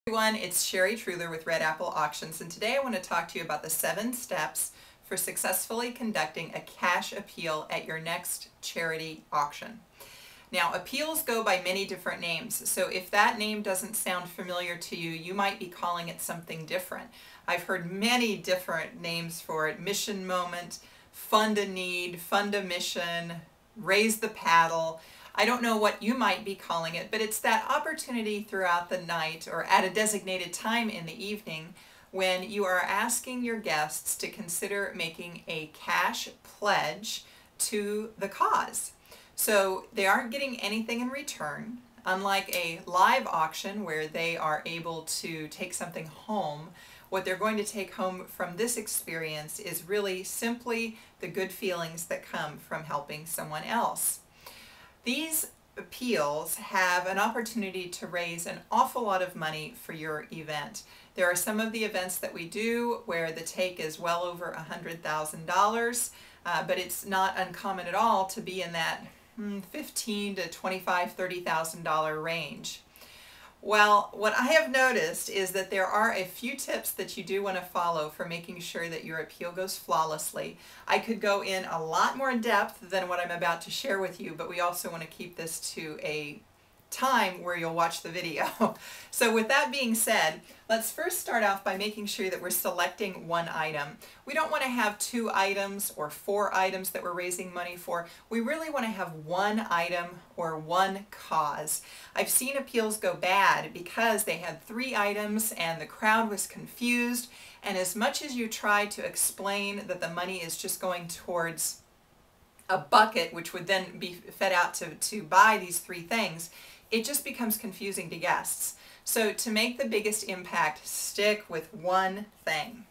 Everyone, it's Sherry Truhlar with Red Apple Auctions, and today I want to talk to you about the 7 steps for successfully conducting a cash appeal at your next charity auction. Now, appeals go by many different names, so if that name doesn't sound familiar to you, you might be calling it something different. I've heard many different names for it: mission moment, fund a need, fund a mission, raise the paddle. I don't know what you might be calling it, but it's that opportunity throughout the night or at a designated time in the evening when you are asking your guests to consider making a cash pledge to the cause. So they aren't getting anything in return, unlike a live auction where they are able to take something home. What they're going to take home from this experience is really simply the good feelings that come from helping someone else. These appeals have an opportunity to raise an awful lot of money for your event. There are some of the events that we do where the take is well over $100,000, but it's not uncommon at all to be in that $15,000 to $25,000, $30,000 range. Well, what I have noticed is that there are a few tips that you do want to follow for making sure that your appeal goes flawlessly. I could go in a lot more depth than what I'm about to share with you, but we also want to keep this to a time where you'll watch the video. So with that being said, let's first start off by making sure that we're selecting one item. We don't want to have 2 items or 4 items that we're raising money for. We really want to have one item or one cause. I've seen appeals go bad because they had 3 items and the crowd was confused, and as much as you try to explain that the money is just going towards a bucket which would then be fed out to buy these 3 things, it just becomes confusing to guests. So to make the biggest impact, stick with one thing.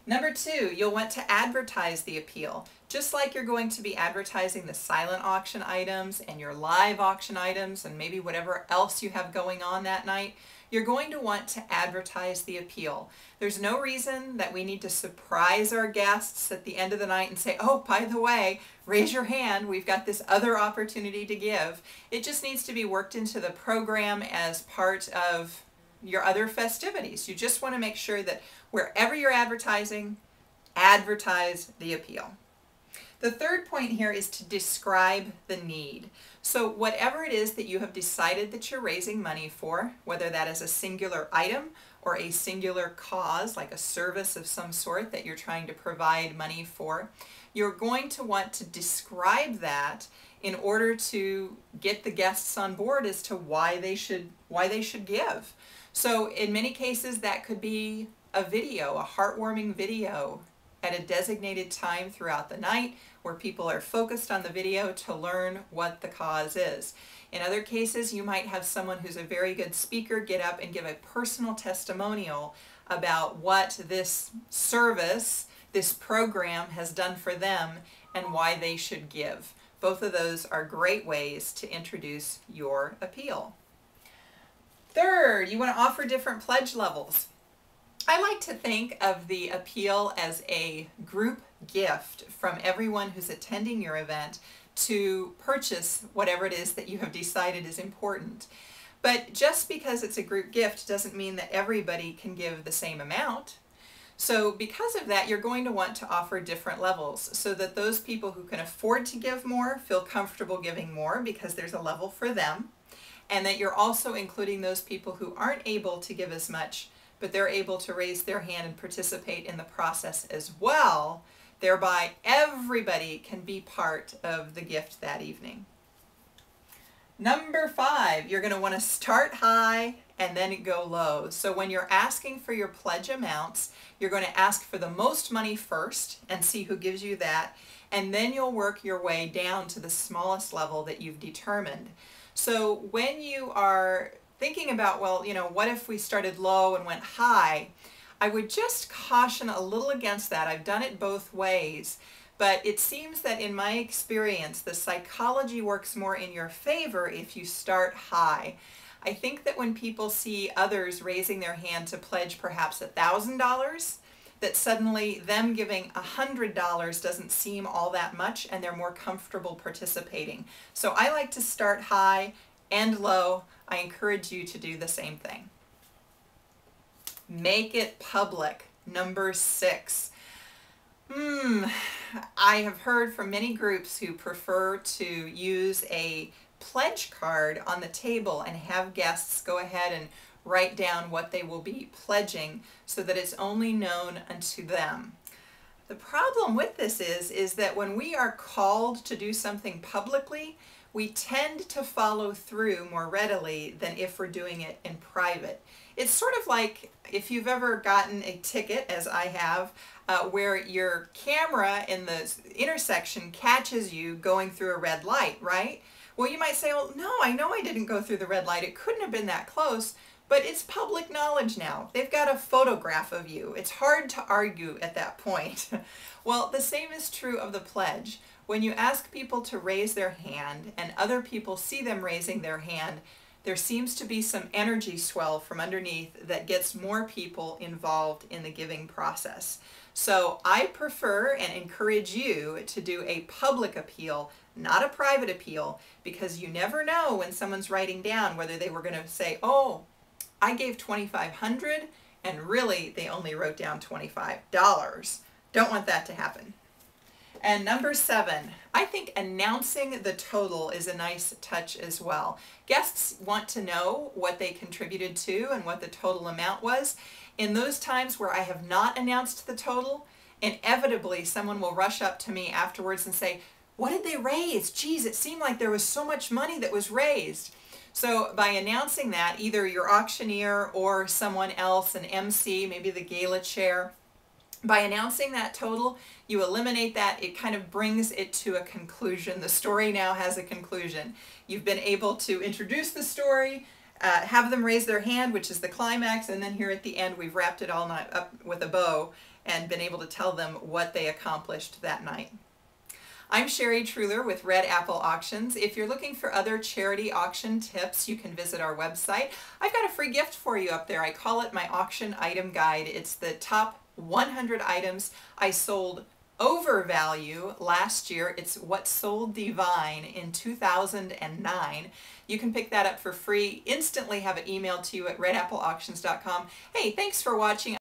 Number 2, you'll want to advertise the appeal. Just like you're going to be advertising the silent auction items and your live auction items and maybe whatever else you have going on that night, you're going to want to advertise the appeal. There's no reason that we need to surprise our guests at the end of the night and say, oh, by the way, raise your hand, we've got this other opportunity to give. It just needs to be worked into the program as part of your other festivities. You just want to make sure that wherever you're advertising, advertise the appeal. The third point here is to describe the need. So whatever it is that you have decided that you're raising money for, whether that is a singular item or a singular cause, like a service of some sort that you're trying to provide money for, you're going to want to describe that in order to get the guests on board as to why they should give. So in many cases that could be a video, a heartwarming video at a designated time throughout the night where people are focused on the video to learn what the cause is. In other cases, you might have someone who's a very good speaker get up and give a personal testimonial about what this service, this program has done for them and why they should give. Both of those are great ways to introduce your appeal. Third, you want to offer different pledge levels. I like to think of the appeal as a group gift from everyone who's attending your event to purchase whatever it is that you have decided is important. But just because it's a group gift doesn't mean that everybody can give the same amount. So because of that, you're going to want to offer different levels so that those people who can afford to give more feel comfortable giving more because there's a level for them, and that you're also including those people who aren't able to give as much, but they're able to raise their hand and participate in the process as well. Thereby, everybody can be part of the gift that evening. Number 5, you're going to want to start high and then go low. So when you're asking for your pledge amounts, you're going to ask for the most money first and see who gives you that, and then you'll work your way down to the smallest level that you've determined. So when you are thinking about, well, what if we started low and went high, I would just caution a little against that. I've done it both ways, but it seems that in my experience, the psychology works more in your favor if you start high. I think that when people see others raising their hand to pledge perhaps $1,000, that suddenly them giving $100 doesn't seem all that much and they're more comfortable participating. So I like to start high and low. I encourage you to do the same thing. Make it public. Number 6. I have heard from many groups who prefer to use a pledge card on the table and have guests go ahead and write down what they will be pledging so that it's only known unto them. The problem with this is that when we are called to do something publicly, we tend to follow through more readily than if we're doing it in private. It's sort of like if you've ever gotten a ticket, as I have, where your camera in the intersection catches you going through a red light, right? Well, you might say, well, no, I know I didn't go through the red light. It couldn't have been that close, but it's public knowledge now. They've got a photograph of you. It's hard to argue at that point. Well, the same is true of the pledge. When you ask people to raise their hand and other people see them raising their hand, there seems to be some energy swell from underneath that gets more people involved in the giving process. So I prefer and encourage you to do a public appeal, not a private appeal, because you never know when someone's writing down whether they were going to say, oh, I gave $2,500 and really they only wrote down $25. Don't want that to happen. And number 7, I think announcing the total is a nice touch as well. Guests want to know what they contributed to and what the total amount was. In those times where I have not announced the total, inevitably someone will rush up to me afterwards and say, what did they raise? Geez, it seemed like there was so much money that was raised. So by announcing that, either your auctioneer or someone else, an MC, maybe the gala chair, by announcing that total, you eliminate that. It kind of brings it to a conclusion. The story now has a conclusion. You've been able to introduce the story, have them raise their hand, which is the climax, and then here at the end we've wrapped it all up with a bow and been able to tell them what they accomplished that night. I'm Sherry Truhlar with Red Apple Auctions. If you're looking for other charity auction tips, you can visit our website. I've got a free gift for you up there. I call it my auction item guide. It's the top 100 items I sold over value last year. It's what sold divine in 2009. You can pick that up for free, instantly have it emailed to you at redappleauctions.com. Hey, thanks for watching.